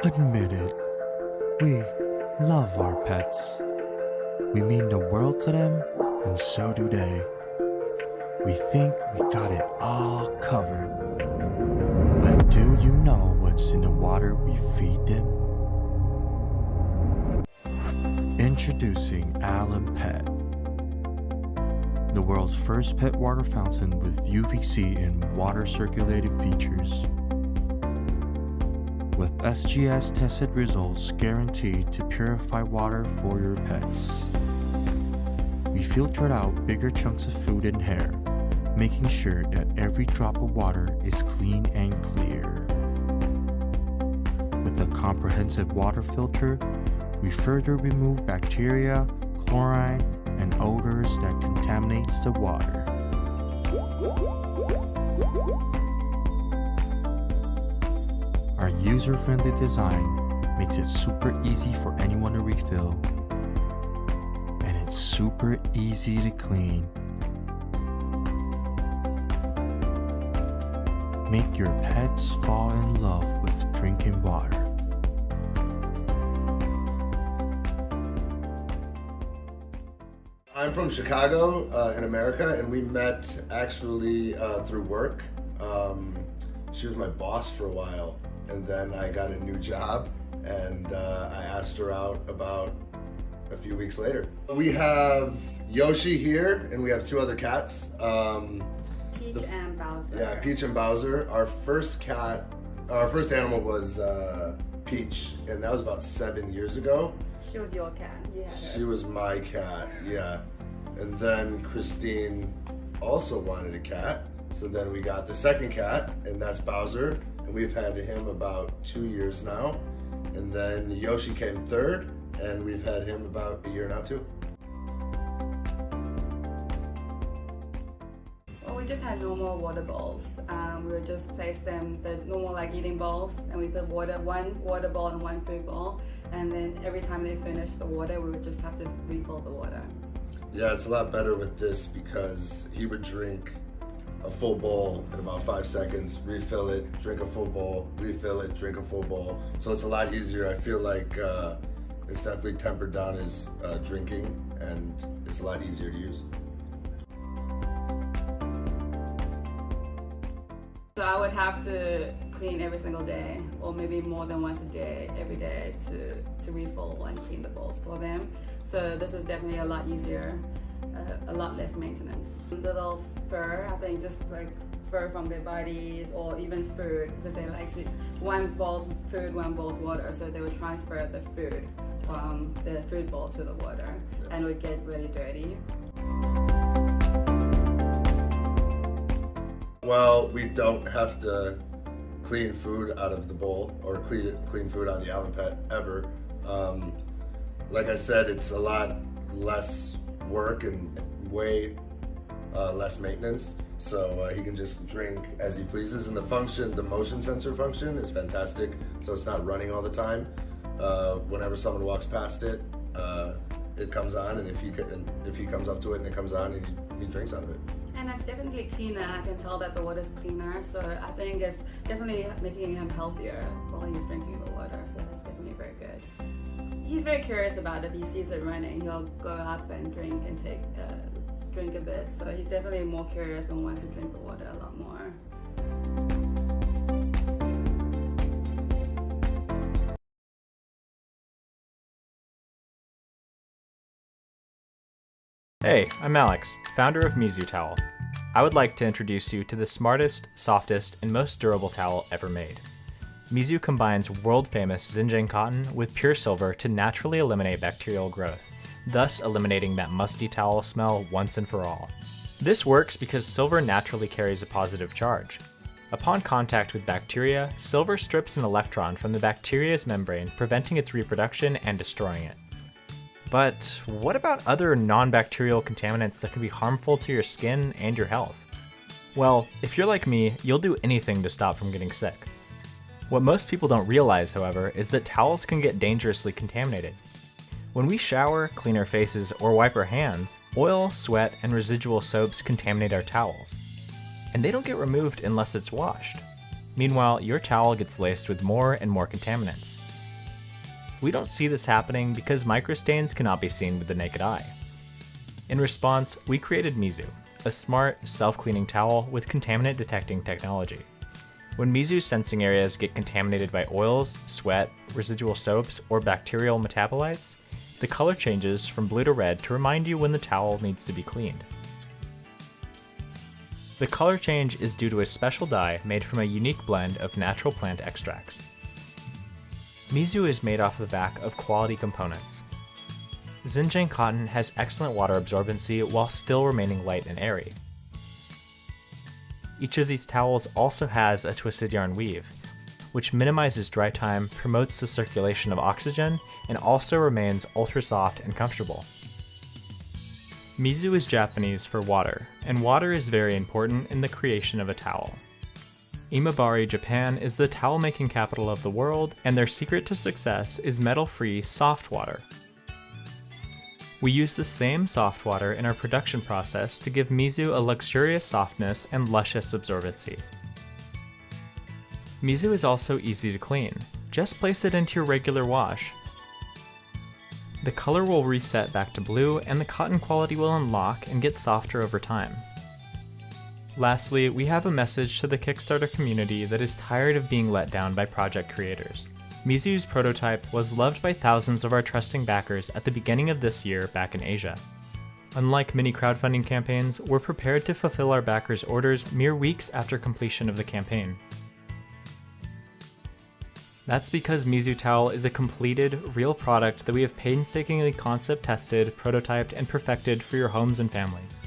Admit it, we love our pets. We mean the world to them, and so do they. We think we got it all covered. But do you know what's in the water we feed them? Introducing Allen Pet, the world's first pet water fountain with UVC and water circulating features. With SGS tested results guaranteed to purify water for your pets. We filtered out bigger chunks of food and hair, making sure that every drop of water is clean and clear. With a comprehensive water filter, we further remove bacteria, chlorine, and odors that contaminates the water. Our user-friendly design makes it super easy for anyone to refill, and it's super easy to clean. Make your pets fall in love with drinking water. I'm from Chicago in America, and we met actually through work. She was my boss for a while, and then I got a new job, and I asked her out about a few weeks later. We have Yoshi here, and we have two other cats. Peach and Bowser. Yeah, Peach and Bowser. Our first animal was Peach, and that was about 7 years ago. She was your cat. You had her. She was my cat, yeah. And then Christine also wanted a cat. So then we got the second cat, and that's Bowser. And we've had him about 2 years now. And then Yoshi came third, and we've had him about a year now too. Well, we just had normal water bowls. We would just place them, the normal like eating bowls, and we put one water bowl and one food bowl. And then every time they finished the water, we would just have to refill the water. Yeah, it's a lot better with this because he would drink a full bowl in about 5 seconds, refill it, drink a full bowl, refill it, drink a full bowl. So it's a lot easier. I feel like it's definitely tempered down his drinking, and it's a lot easier to use. So I would have to clean every single day, or maybe more than once a day, every day, to refill and clean the bowls for them. So this is definitely a lot easier, a lot less maintenance. Little fur, I think just like fur from their bodies, or even food, because they like to, one bowl's food, one bowl's water, so they would transfer the food from the food bowl to the water, and it would get really dirty. Well, we don't have to clean food out of the bowl or clean food out of the Allen Pet ever. Like I said, it's a lot less work and way less maintenance. So he can just drink as he pleases, and the motion sensor function is fantastic. So it's not running all the time. Whenever someone walks past it, it comes on, and if he comes up to it and it comes on, he drinks out of it. And it's definitely cleaner. I can tell that the water's cleaner, so I think it's definitely making him healthier while he's drinking the water, so that's definitely very good. He's very curious about it. If he sees it running, he'll go up and drink and drink a bit, so he's definitely more curious and wants to drink the water a lot more. Hey, I'm Alex, founder of Mizu Towel. I would like to introduce you to the smartest, softest, and most durable towel ever made. Mizu combines world-famous Xinjiang cotton with pure silver to naturally eliminate bacterial growth, thus eliminating that musty towel smell once and for all. This works because silver naturally carries a positive charge. Upon contact with bacteria, silver strips an electron from the bacteria's membrane, preventing its reproduction and destroying it. But what about other non-bacterial contaminants that can be harmful to your skin and your health? Well, if you're like me, you'll do anything to stop from getting sick. What most people don't realize, however, is that towels can get dangerously contaminated. When we shower, clean our faces, or wipe our hands, oil, sweat, and residual soaps contaminate our towels. And they don't get removed unless it's washed. Meanwhile, your towel gets laced with more and more contaminants. We don't see this happening because microstains cannot be seen with the naked eye. In response, we created Mizu, a smart, self-cleaning towel with contaminant detecting technology. When Mizu's sensing areas get contaminated by oils, sweat, residual soaps, or bacterial metabolites, the color changes from blue to red to remind you when the towel needs to be cleaned. The color change is due to a special dye made from a unique blend of natural plant extracts. Mizu is made off the back of quality components. Xinjiang cotton has excellent water absorbency while still remaining light and airy. Each of these towels also has a twisted yarn weave, which minimizes dry time, promotes the circulation of oxygen, and also remains ultra soft and comfortable. Mizu is Japanese for water, and water is very important in the creation of a towel. Imabari, Japan is the towel making capital of the world, and their secret to success is metal-free soft water. We use the same soft water in our production process to give Mizu a luxurious softness and luscious absorbency. Mizu is also easy to clean. Just place it into your regular wash. The color will reset back to blue, and the cotton quality will unlock and get softer over time. Lastly, we have a message to the Kickstarter community that is tired of being let down by project creators. Mizu's prototype was loved by thousands of our trusting backers at the beginning of this year back in Asia. Unlike many crowdfunding campaigns, we're prepared to fulfill our backers' orders mere weeks after completion of the campaign. That's because Mizu Towel is a completed, real product that we have painstakingly concept tested, prototyped, and perfected for your homes and families.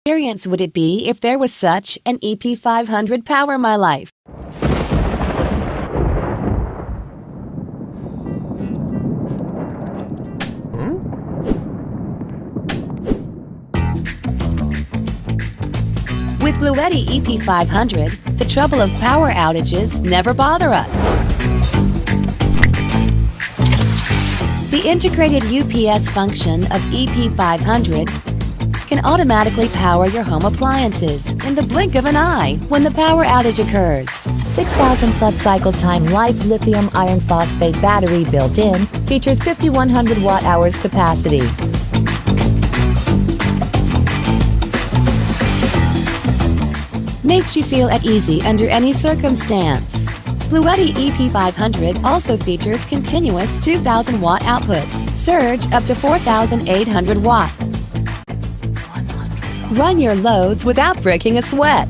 Experience would it be if there was such an EP500 Power My Life? With Bluetti EP500, the trouble of power outages never bother us. The integrated UPS function of EP500 can automatically power your home appliances in the blink of an eye when the power outage occurs. 6,000 plus cycle time life lithium iron phosphate battery built in, features 5,100 watt-hours capacity. Makes you feel at ease under any circumstance. Bluetti EP500 also features continuous 2,000 watt output, surge up to 4,800 watt. Run your loads without breaking a sweat.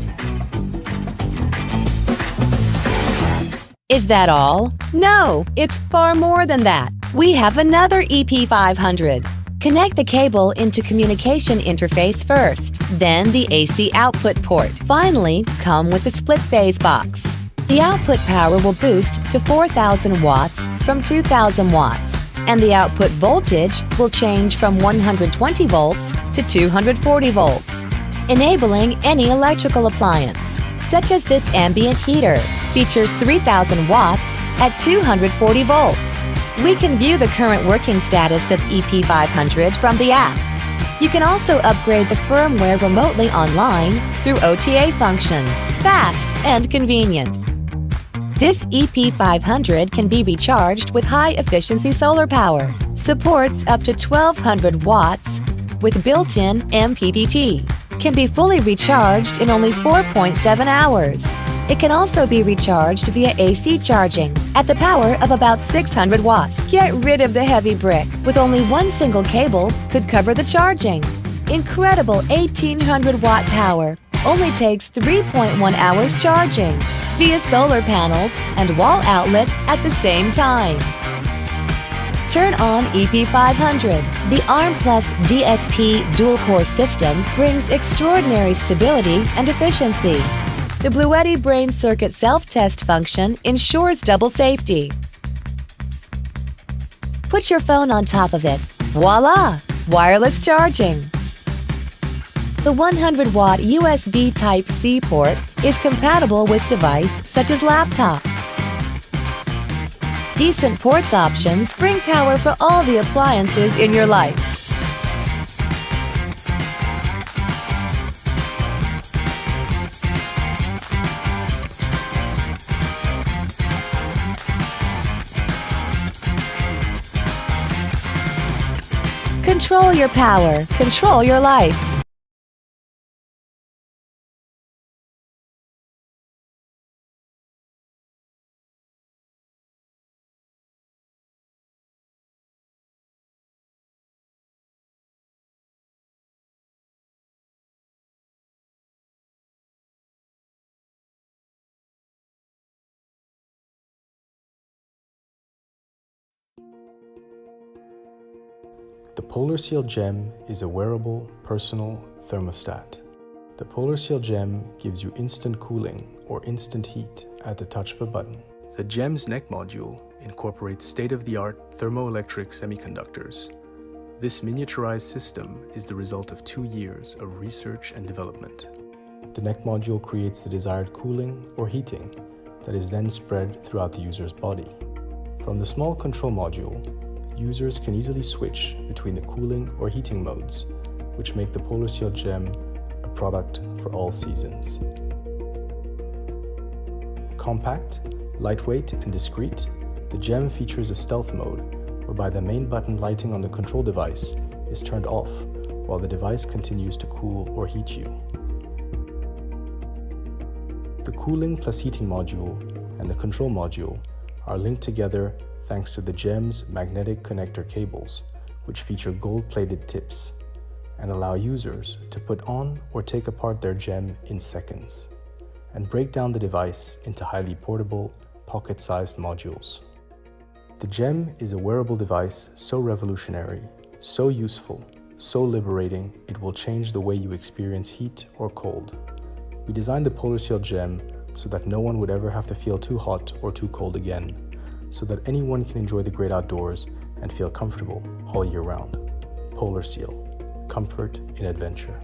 Is that all? No, it's far more than that. We have another EP500. Connect the cable into communication interface first, then the AC output port. Finally, come with the split phase box. The output power will boost to 4,000 watts from 2,000 watts, and the output voltage will change from 120 volts to 240 volts, enabling any electrical appliance, such as this ambient heater. Features 3,000 watts at 240 volts. We can view the current working status of EP500 from the app. You can also upgrade the firmware remotely online through OTA function. Fast and convenient. This EP500 can be recharged with high-efficiency solar power. Supports up to 1,200 watts with built-in MPPT. Can be fully recharged in only 4.7 hours. It can also be recharged via AC charging at the power of about 600 watts. Get rid of the heavy brick. With only one single cable could cover the charging. Incredible 1,800 watt power. Only takes 3.1 hours charging via solar panels and wall outlet at the same time. Turn on EP500. The ARM Plus DSP dual-core system brings extraordinary stability and efficiency. The Bluetti Brain Circuit self-test function ensures double safety. Put your phone on top of it. Voila! Wireless charging. The 100-watt USB Type-C port is compatible with devices such as laptop. Decent ports options bring power for all the appliances in your life. Control your power. Control your life. The Polar Seal Gem is a wearable, personal thermostat. The Polar Seal Gem gives you instant cooling or instant heat at the touch of a button. The Gem's neck module incorporates state-of-the-art thermoelectric semiconductors. This miniaturized system is the result of 2 years of research and development. The neck module creates the desired cooling or heating that is then spread throughout the user's body. From the small control module, users can easily switch between the cooling or heating modes, which make the Polar Seal Gem a product for all seasons. Compact, lightweight, and discreet, the Gem features a stealth mode, whereby the main button lighting on the control device is turned off while the device continues to cool or heat you. The cooling plus heating module and the control module are linked together thanks to the Gem's magnetic connector cables, which feature gold-plated tips and allow users to put on or take apart their Gem in seconds and break down the device into highly portable, pocket-sized modules. The Gem is a wearable device so revolutionary, so useful, so liberating, it will change the way you experience heat or cold. We designed the Polar Seal Gem so that no one would ever have to feel too hot or too cold again, so that anyone can enjoy the great outdoors and feel comfortable all year round. Polar Seal. Comfort in adventure.